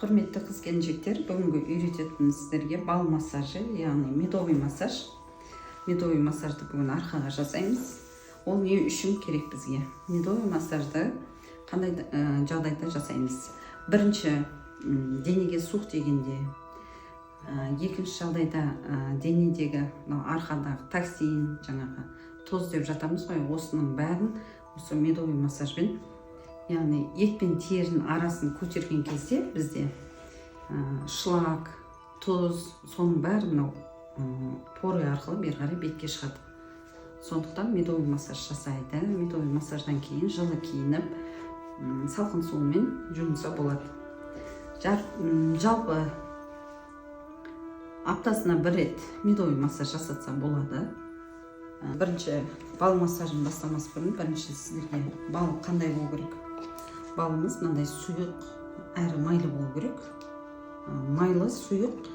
Құрметті қыз келіншектер, бүгінгі үйрететінім сіздерге бал массажы, яғни медовый массаж. Медовый массажды бүгін арқаға жасаймыз. Ол не үшін керек бізге? Медовый массажды қандай жағдайда жасаймыз? Бірінші, денеге суық тигенде, екінші жағдайда денедегі арқадағы токсин, жаңағы тоз деп жатамыз ғой, осының бәрін осы медовый массажбен, яғни ет пен терінің арасын көтерген кезде бізде шлак, тұз, соның бәрі мынау поры арқылы бері қарай бетке шығады. Сондықтан медовый массаж жасайды. Медовый массаждан кейін жылы киініп, салқын сумен жуынса болады. Жалпы аптасына бір рет медовый массаж жасатса болады. Бірінші бал массажын бастамас бұрын бірінші сіздерге бал қандай болу керек? Балымыз мынандай сұйық әрі майлы болу керек. Майлы, сұйық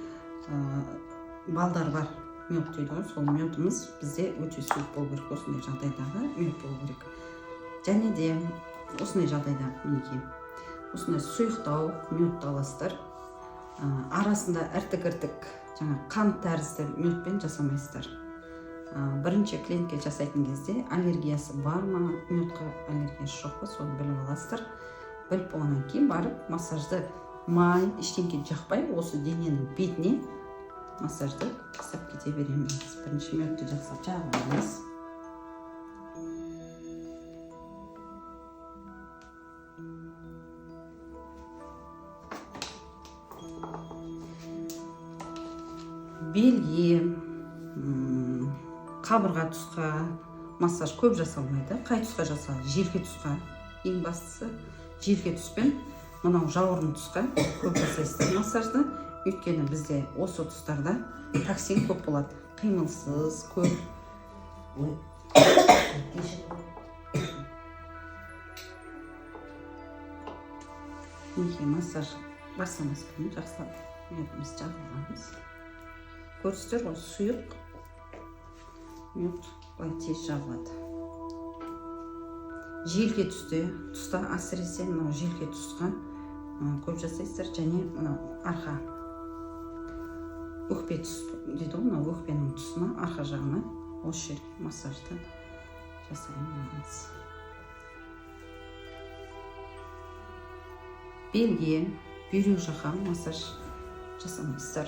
балдар бар. Мед дейді ғой, сол медіміз бізде өте сұйық болу керек. Осындай жағдайдағы мед болу керек. Және де осындай жағдайда мінекей осындай сұйықтау медті аласыздар. Арасында іртік-іртік жаңа қант тәрізді медпен жасамайсыздар. Бірінші клиентке жасайтын кезде аллергиясы бар ма, медқа аллергиясы жоқ па, соны біліп аласыздар. Біліп болғаннан кейін барып массажды май, ештеңке жақпай, осы дененің бетіне массажды жасап кете береміз. Бірінші медті жақсылап жағамыз. Белге, қабырға тұсқа массаж көп жасалмайды. Қай тұсқа жасалады? Желке тұсқа. Ең бастысы желке тұспен мынау жауырын тұсқа көп жасайсыздар массажды. Өйткені бізде осы тұстарда токсин көп болады. Қимылсыз, көп. Неге массаж басамыз бұрын жақсылап медіміз жағылғанбыз. Көрсіздер ғой, сұйық мед былай тез жағылады. Желке тұста әсіресе мынау желке тұсқа көп жасайсыздар, және мынау арқа өкпе тұс дейді ғой, мынау өкпенің тұсына, арқа жағына осы жер массажды жасаймыз. Белге, бүйрек жаққа массаж жасамайсыздар.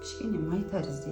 Кішкене май тәрізді